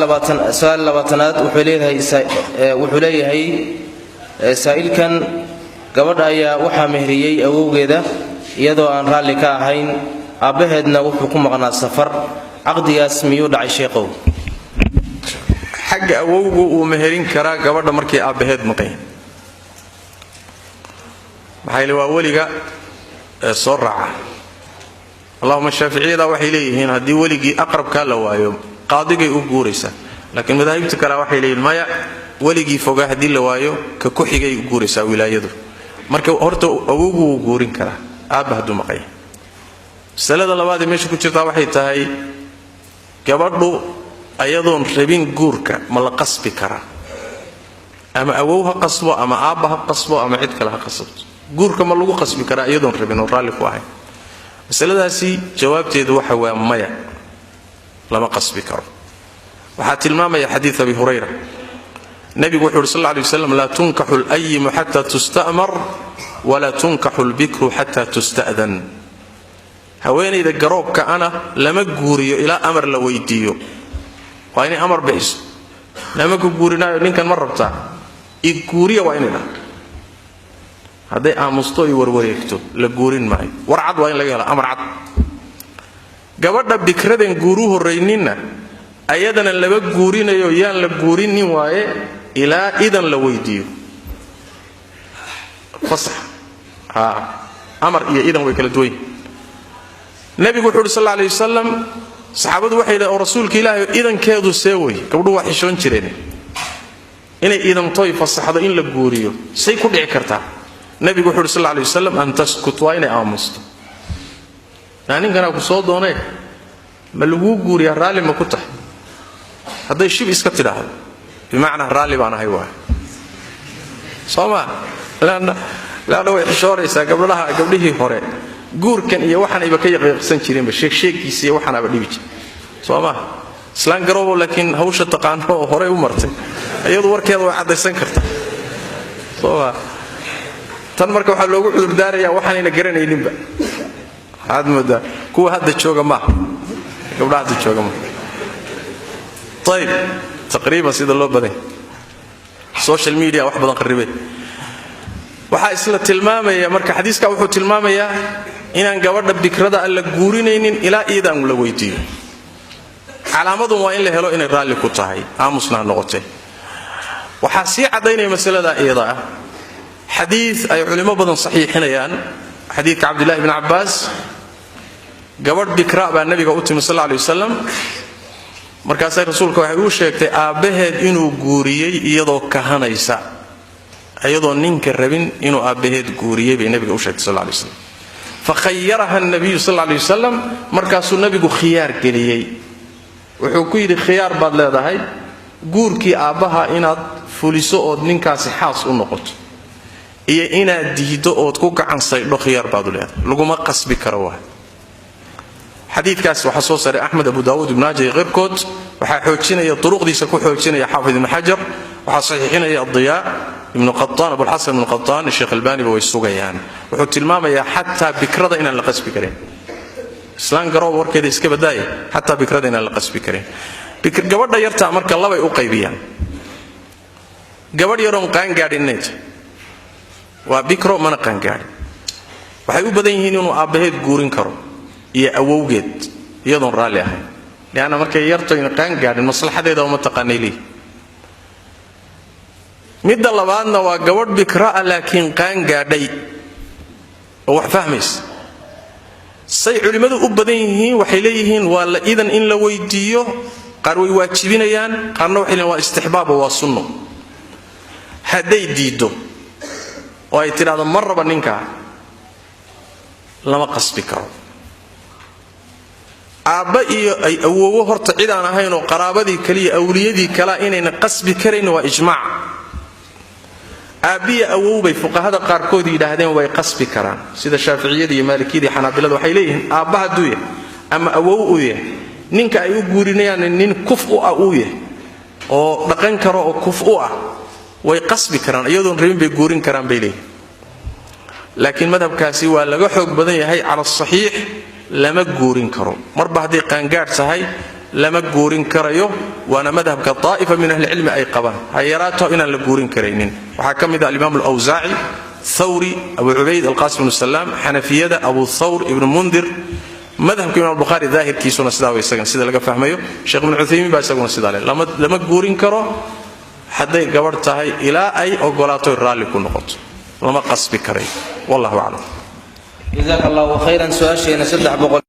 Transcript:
labaatanaad wuxuu leeyahay saa'ilkan gabadha ayaa waxaa mehriyey awowgeeda iyadoo aan raalli ka ahayn aabbaheedna wuxuu ku maqnaa safar caqdigaas miyuu dhacay sheekow? xagga awowgu uu meherin karaa gabadha markii aabbaheed maqan maxay waa weliga soo raaca. allahumma shaafiiciyada waxay leeyihiin haddii weligii aqrabka la waayo qaadigay u guuraysaa, laakiin madaahibta kale waxay leeyihiin maya, weligii fogaa haddii la waayo ka ku xigay u guuraysaa wilaayadu. marka horta awowgu wuu guurin karaa aabba hadduu maqan yahay. masalada labaad ee meesha ku jirtaa waxay tahay gabadhu ayadoon rabin guurka ma la qasbi karaa? ama awow ha qasbo ama aabba ha qasbo ama cid kale ha qasabto, guurka ma lagu qasbi karaa iyadoon rabin oo raalli ku ahayn? masaladaasi jawaabteedu waxa waa maya, lama qasbi karo. waxaa tilmaamaya xadiid abi hurayra, nabigu wuxuu yidhi sal alla lay waslam laa tunkaxu layimu xata tusta'mar walaa tunkaxu lbikru xata tusta'dan. haweenayda garoobka ana lama guuriyo ilaa amar la weydiiyo, waa inay amar bixiso. lama ku guurinaayo ninkan ma rabtaa i guuriya, waa inay dhaha. hadday aamusto i warwareegto la guurin maayo, war cad waa in laga hela, amar cad. gabadha bikradan guuru horrayninna ayadana laba guurinayo yaan la guurinin waaye ilaa idan la weydiiyo. fasax amar iyo idan way kala duwan yihiin. nabigu wuxuu yidhi sal alla alay wasalam, saxaabadu waxay yidhahen oo rasuulka ilaahay idankeedu see wey? gabdhuhu waa xishoon jireen inay idantoy fasaxdo in la guuriyo, say ku dhici kartaa? nabigu wuxuu yidhi sal alla alay wasalam an taskut, waa inay aamusto. ninkanaa ku soo doonee ma laguu guuriyaa, raalli ma ku tahay? hadday shib iska tidhaahdo bimacnaa raalli baan ahay waay, soo maa? laanna way xishooraysaa. gabdhihii hore guurkan iyo waxaanayba ka yaqiiqsan jireenba, sheegsheegiisa iyo waxaanaaba dhibi jir, soo maa? islaan garoobo laakiin hawsha taqaano oo horey u martay iyadu warkeeda way caddaysan kartaa, soo maa? tan marka waxaa loogu cudurdaarayaa waxaanayna garanayninba. waxaad moodaa kuwa hadda jooga maaha, gabdhaha hadda jooga maaha. ayib, taqriiban sida loo badan social media wax badan qarribay. waxaa isla tilmaamaya marka xadiiska wuxuu tilmaamayaa inaan gabadha bikrada aan la guurinaynin ilaa iidaan la weydiiyo. calaamadun waa in la helo inay raalli ku tahay, aamusna ha noqotee. waxaa sii caddaynaya masalada iyada ah xadiid ay culimmo badan saxiixinayaan, xadiidka cabdillahi bn cabbaas. gabadh bikra baa nabiga u timi sal alla alay wasalam, markaasay rasuulka waxay uu sheegtay aabbaheed inuu guuriyey iyadoo kahanaysa, iyadoo ninka rabin inuu aabbaheed guuriyey bay nabiga u sheegtay sal alla alay wasalam. fakhayaraha nabiyu sal alla alay wasalam, markaasuu nabigu khiyaar geliyey. wuxuu ku yidhi khiyaar baad leedahay, guurkii aabbaha inaad fuliso ood ninkaasi xaas u noqoto, iyo inaad diiddo ood ku gacan saydho, khiyaar baad u leedahay, laguma qasbi karo waa. xadiidkaas waxaa soo saaray axmed, abu daawuud, ibn maaja iyo keyrkood. waxaa xoojinaya duruqdiisa ku xoojinaya xaafid ibn xajar, waxaa saxiixinaya adiyaa ibnu qataan, abulxasan ibnu qataan, sheekh albaaniba way sugayaan. wuxuu tilmaamayaa xataa bikrada inaan la qasbi karin. islaan garoob warkeeda iska badaaya, xataa bikrada inaan la qasbi karin. gabadha yartaa marka labay u qaybiyaan. gabadh yaroon qaangaadhinayta waa bikro, mana qaangaadhin. waxay u badan yihiin inuu aabbaheed guurin karo iyo awowgeed iyadoon raalli ahayn, leanna markay yartoyna qaangaadhin maslaxadeeda uma taqaanay leeyi. midda labaadna waa gabadh bikraa laakiin qaangaadhay oo wax fahmaysa. say culimmadu u badan yihiin waxay leeyihiin waa la idan in la weydiiyo. qaar way waajibinayaan, qaarna waxay leeyihin waa istixbaab oo waa sunno. hadday diiddo oo ay tidhahdo ma raba ninkaa, lama qasbi karo. aabba iyo ay awowo horta cid aan ahayn oo qaraabadii kaliya awliyadii kalea inayna qasbi karayn waa ijmaac. aabbiya awow bay fuqahada qaarkood yidhaahdeen way qasbi karaan, sida shaaficiyada iyo maalikiyada iyo xanaabilada. waxay leeyihiin aabba hadduu yahay ama awow uu yahay, ninka ay u guurinayaan nin kuf u ah uu yahay oo dhaqan karo oo kuf u ah, way qasbi karaan, iyadoon rabin bay guurin karaan bay leeyihin. laakiin madhabkaasi waa laga xoog badan yahay cala asaxiix, lama guurin karo. marba hadday qaangaadh tahay lama guurin karayo waana madhabka daa'ifa min ahli cilmi ay qabaan hayaraato inaan la guurin karaynin waxaa ka mid ah al-imaam al-awzaa'i thawri abu ubayd al-qasim ibn salam xanafiyada abu thawr ibn mundir madhabka imaam al-bukhari daahirkiisuna sidaa way isagan sida laga fahmayo sheekh ibn uthaymin baa isaguna sidaa leh lama guurin karo hadday gabar tahay ilaa ay ogolaato raalli ku noqoto lama qasbi karay wallahu a'lam jazakallahu khayran su'aashayna 300